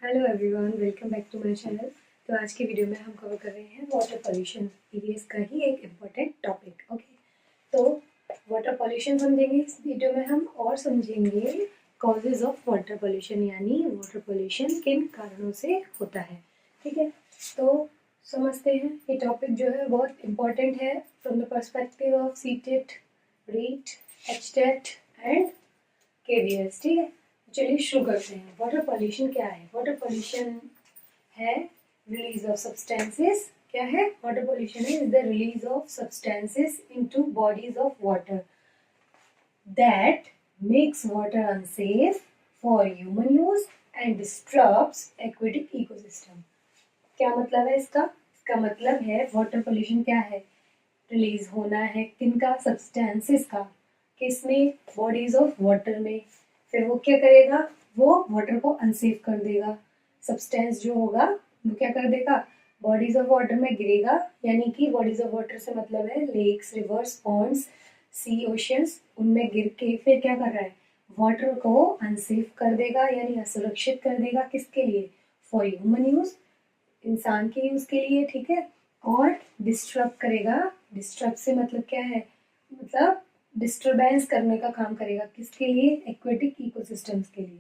Hello everyone, welcome back to my channel. तो आज की वीडियो में हम कवर कर रहे हैं वाटर पॉल्यूशन, ईवीएस का ही एक इम्पोर्टेंट टॉपिक। ओके, तो वाटर पॉल्यूशन समझेंगे इस वीडियो में हम, और समझेंगे कॉजेज ऑफ वाटर पॉल्यूशन, यानी वाटर पॉल्यूशन किन कारणों से होता है। ठीक है, तो समझते हैं। ये टॉपिक जो है बहुत इम्पोर्टेंट है from the perspective of CTET, REET, HTET and KVS. ठीक है, चलिए शुरू करते हैं। वाटर पॉल्यूशन क्या है? वाटर पॉल्यूशन है रिलीज ऑफ सब्सटेंसेस। क्या है? Water pollution is the release of substances into bodies of water that makes water unsafe for human use and disturbs aquatic ecosystem. क्या मतलब है इसका? इसका मतलब है वाटर पॉल्यूशन क्या है? रिलीज होना है किनका? सब्सटेंसेस का। किसमें? बॉडीज ऑफ वाटर में। फिर वो क्या करेगा? वो वाटर को अनसेफ कर देगा। सब्सटेंस जो होगा वो क्या कर देगा? बॉडीज ऑफ वाटर में गिरेगा, यानी कि बॉडीज ऑफ वाटर से मतलब है लेक्स, रिवर्स, पॉन्ड्स, सी, ओशियंस। उनमें गिर के फिर क्या कर रहा है? वाटर को अनसेफ कर देगा, यानी असुरक्षित कर देगा। किसके लिए? फॉर ह्यूमन यूज, इंसान के यूज के लिए। ठीक है, और डिस्टर्ब करेगा। डिस्टर्ब से मतलब क्या है? मतलब डिस्टरबेंस करने का काम करेगा। किसके लिए? एक्वेटिक इकोसिस्टम्स के लिए।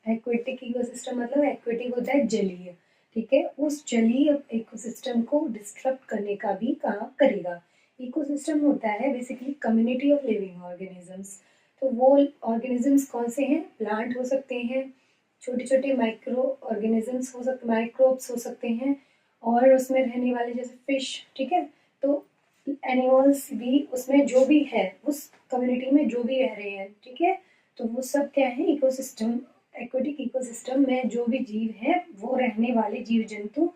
एक्वेटिक इकोसिस्टम मतलब एक्वेटिक होता है जलीय। ठीक है, उस जलीय इकोसिस्टम को डिस्टर्ब करने का भी काम करेगा। इकोसिस्टम होता है basically community of living organisms. तो वो ऑर्गेनिजम्स कौन से हैं? प्लांट हो सकते हैं, छोटे छोटे माइक्रो ऑर्गेनिजम्स हो सकते, माइक्रोब्स हो सकते हैं, और उसमें रहने वाले जैसे फिश। ठीक है, तो एनिमल्स भी उसमें जो भी है, उस कम्युनिटी में जो भी रह रहे हैं। ठीक है, तो वो सब क्या है? इकोसिस्टम। एक्वेटिक इकोसिस्टम में जो भी जीव है, वो रहने वाले जीव जंतु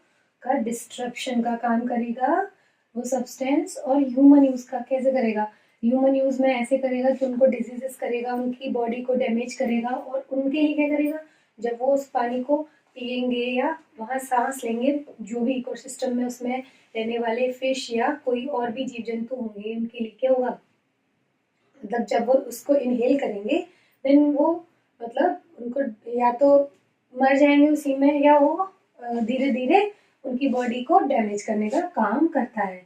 का डिस्ट्रप्शन का काम करेगा वो सब्सटेंस। और ह्यूमन यूज का कैसे करेगा? ह्यूमन यूज में ऐसे करेगा कि उनको डिजीजेस करेगा, उनकी बॉडी को डैमेज करेगा। और उनके लिए क्या करेगा? जब वो उस पानी को पिएंगे या वहाँ सांस लेंगे, जो भी इकोसिस्टम में उसमें रहने वाले फिश या कोई और भी जीव जंतु होंगे, उनके लिए क्या होगा? मतलब जब वो उसको इनहेल करेंगे, देन वो मतलब उनको या तो मर जाएंगे उसी में, या वो धीरे धीरे उनकी बॉडी को डैमेज करने का काम करता है।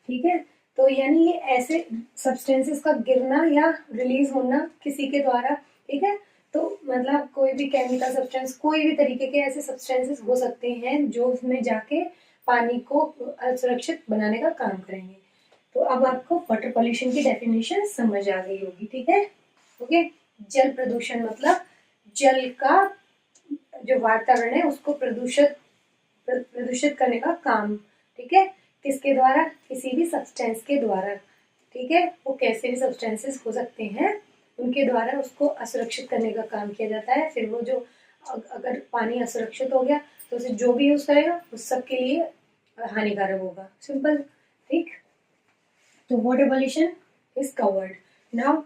ठीक है, तो यानी ये ऐसे सब्सटेंसेस का गिरना या रिलीज होना किसी के द्वारा। ठीक है, तो मतलब कोई भी केमिकल सब्सटेंस, कोई भी तरीके के ऐसे सब्सटेंसेस हो सकते हैं जो उसमें जाके पानी को असुरक्षित बनाने का काम करेंगे। तो अब आपको वाटर पॉल्यूशन की डेफिनेशन समझ आ गई होगी। ठीक है, ओके। जल प्रदूषण मतलब जल का जो वातावरण है उसको प्रदूषित करने का काम। ठीक है, किसके द्वारा? किसी भी सब्सटेंस के द्वारा। ठीक है, वो कैसे भी सब्सटेंसेस हो सकते हैं, उनके द्वारा उसको असुरक्षित करने का काम किया जाता है। फिर वो जो अगर पानी असुरक्षित हो गया तो उसे जो भी यूज करेगा उस सब के लिए हानिकारक होगा। सिंपल। ठीक, तो water pollution is covered. Now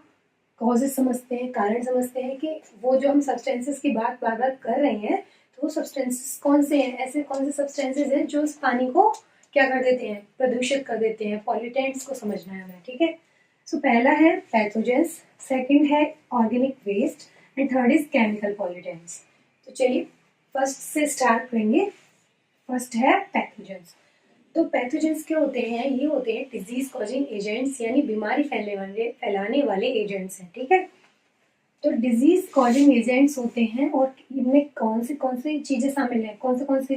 causes समझते हैं, कारण समझते हैं कि वो जो हम सब्सटेंसेस की बात बार बार कर रहे हैं, तो वो सब्सटेंसेस कौन से हैं? ऐसे कौन से सब्सटेंसेस हैं जो इस पानी को क्या कर देते हैं? प्रदूषित कर देते हैं। पॉल्यूटेंट्स को समझना है हमें। ठीक है, सो पहला है पैथोजेंस, सेकंड है organic waste, and third is chemical pollutants. तो चलिए फर्स्ट से स्टार्ट करेंगे। फर्स्ट है पैथोजेंस। तो पैथोजेंस क्या होते हैं? ये होते हैं डिजीज कॉजिंग एजेंट्स, यानी बीमारी फैलाने वाले एजेंट्स हैं। ठीक है, तो डिजीज कॉजिंग एजेंट्स होते हैं, और इनमें कौन सी चीजें शामिल हैं? कौन से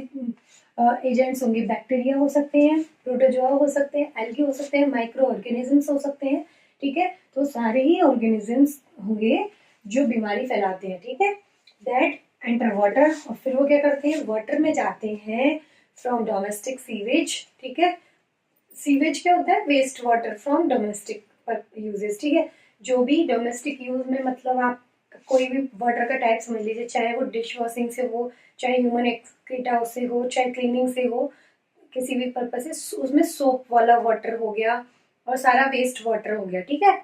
एजेंट्स होंगे? बैक्टीरिया हो सकते हैं, प्रोटोजोआ हो सकते हैं, एल्गी हो सकते हैं, माइक्रो ऑर्गेनिजम्स हो सकते हैं। ठीक है, तो सारे ही ऑर्गेनिजम्स होंगे जो बीमारी फैलाते हैं। ठीक है, दैट एंटर वाटर, और फिर वो क्या करते हैं? वाटर में जाते हैं फ्रॉम डोमेस्टिक सीवेज। ठीक है, सीवेज क्या होता है? Waste water from domestic uses. ठीक है, जो भी डोमेस्टिक यूज में मतलब आप कोई भी वाटर का टाइप समझ लीजिए, चाहे वो डिश वॉशिंग से हो, चाहे ह्यूमन एक्सक्रीटा से हो, चाहे क्लीनिंग से हो, किसी भी पर्पज से, उसमें सोप वाला वाटर हो गया और सारा वेस्ट वाटर हो गया। ठीक है,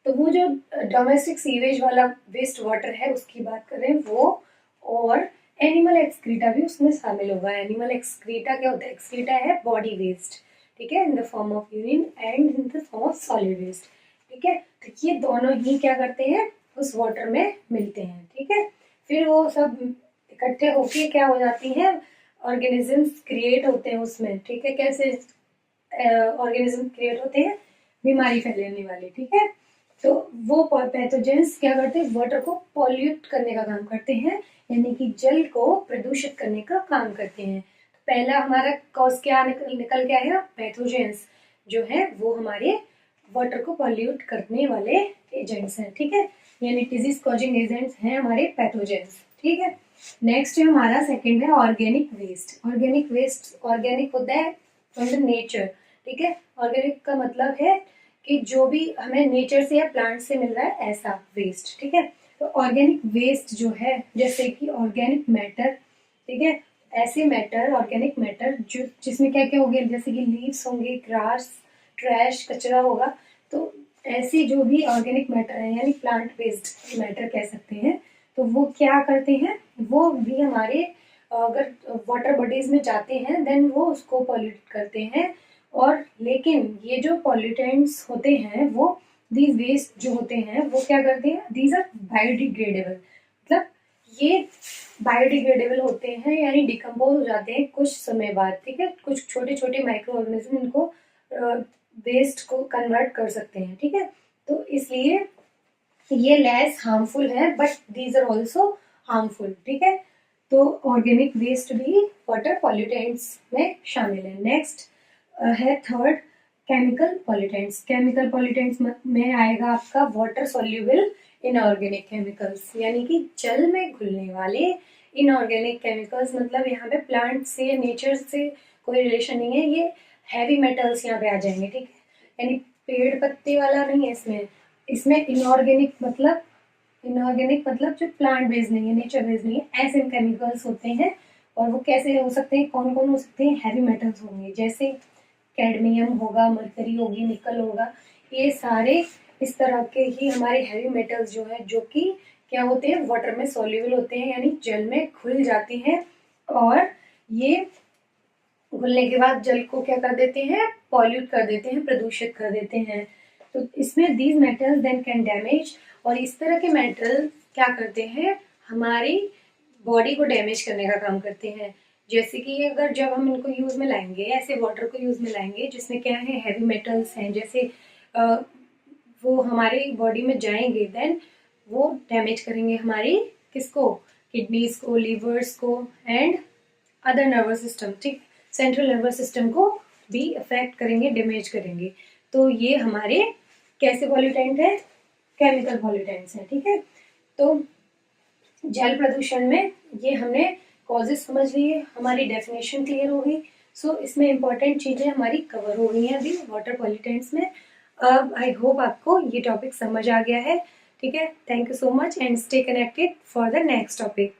तो वो जो डोमेस्टिक सीवेज वाला वेस्ट वाटर है उसकी बात कर रहे हैं वो, और एनिमल एक्सक्रीटा भी उसमें शामिल होगा। एनिमल एक्सक्रीटा क्या होता है? एक्सक्रीटा है बॉडी वेस्ट। ठीक है, in the form of urine and in the form of solid waste. ठीक है, तो ये दोनों ही क्या करते हैं? उस वाटर में मिलते हैं। ठीक है, फिर वो सब इकट्ठे होके क्या हो जाती हैं, ऑर्गेनिजम्स क्रिएट होते हैं उसमें, ठीक है। कैसे ऑर्गेनिज्म क्रिएट होते हैं, बीमारी फैलाने वाले, ठीक है। तो वो पैथोजेंस क्या करते हैं, वाटर को पॉल्यूट करने का काम करते हैं, यानी कि जल को प्रदूषित करने का काम करते हैं। तो पहला हमारा कॉज क्या निकल के आया, पैथोजेंस जो है वो हमारे वाटर को पॉल्यूट करने वाले एजेंट्स हैं, ठीक है। यानी डिजीज कॉजिंग एजेंट्स हैं हमारे पैथोजेंस, ठीक है। नेक्स्ट है हमारा सेकंड है organic waste. Organic waste, organic होता है फ्रॉम द नेचर, ठीक है। ऑर्गेनिक का मतलब है कि जो भी हमें नेचर से या प्लांट से मिल रहा है ऐसा वेस्ट, ठीक है। तो ऑर्गेनिक वेस्ट जो है, जैसे कि ऑर्गेनिक मैटर, ठीक है, ऐसे मैटर, ऑर्गेनिक मैटर जो जिसमें क्या क्या होंगे, जैसे कि लीव्स होंगे, ग्रास, ट्रैश, कचरा होगा। तो ऐसे जो भी ऑर्गेनिक मैटर है, यानी प्लांट बेस्ड मैटर कह सकते हैं, तो वो क्या करते हैं, वो भी हमारे अगर वाटर बॉडीज में जाते हैं देन वो उसको पॉल्यूट करते हैं। और लेकिन ये जो पॉल्यूटेंट्स होते हैं वो, दीज वेस्ट जो होते हैं वो क्या करते हैं, दीज आर बायोडिग्रेडेबल, मतलब ये बायोडिग्रेडेबल होते हैं, यानी डिकम्पोज हो जाते हैं कुछ समय बाद, ठीक है। कुछ छोटे छोटे माइक्रो ऑर्गेनिज्म इनको वेस्ट को कन्वर्ट कर सकते हैं, ठीक है। तो इसलिए ये लेस हार्मफुल है, but these are also harmful, ठीक है। तो ऑर्गेनिक वेस्ट भी वाटर पॉल्यूटेंट्स में शामिल है। नेक्स्ट है third, chemical pollutants. Chemical pollutants में आएगा आपका वाटर सोल्यूबल इनऑर्गेनिक केमिकल्स, यानी कि जल में घुलने वाले इनऑर्गेनिक केमिकल्स। मतलब यहाँ पे प्लांट से, नेचर से कोई रिलेशन नहीं है, ये हैवी मेटल्स यहाँ पे आ जाएंगे, ठीक है। यानी पेड़ पत्ते वाला नहीं है इसमें, इसमें इनऑर्गेनिक मतलब जो प्लांट बेस्ड नहीं है, नेचर बेस्ड नहीं है, ऐसे केमिकल्स होते हैं। और वो कैसे हो सकते हैं, कौन कौन हो सकते हैं, हैवी मेटल्स होंगे, जैसे कैडमियम होगा, मरकरी होगी, निकल होगा, ये सारे इस तरह के ही हमारे हैवी मेटल्स जो है, जो कि क्या होते हैं, वाटर में सोल्यूबल होते हैं, यानी जल में घुल जाते हैं। और ये घुलने के बाद जल को क्या कर देते हैं, पॉल्यूट कर देते हैं, प्रदूषित कर देते हैं। तो इसमें these metals then can damage, और इस तरह के मेटल क्या करते हैं, हमारी बॉडी को डैमेज करने का काम करते हैं। जैसे कि अगर जब हम इनको यूज में लाएंगे, ऐसे वाटर को यूज में लाएंगे जिसमें क्या है, हैवी मेटल्स हैं, जैसे वो हमारी बॉडी में जाएंगे, देन वो डैमेज करेंगे हमारी किसको, किडनीज को, लीवर्स को एंड अदर नर्वस सिस्टम, ठीक, सेंट्रल नर्वस सिस्टम को भी अफेक्ट करेंगे, डैमेज करेंगे। तो ये हमारे कैसे पॉल्यूटेंट है, केमिकल पॉल्यूटेंट्स हैं, ठीक है। तो जल प्रदूषण में ये हमने कॉजेस समझ लिए, हमारी डेफिनेशन क्लियर हो गई। सो इसमें इंपॉर्टेंट चीजें हमारी कवर हो गई हैं अभी वाटर पॉल्यूटेंट्स में। आई होप आपको ये टॉपिक समझ आ गया है, ठीक है। Thank you so much and stay connected for the next topic.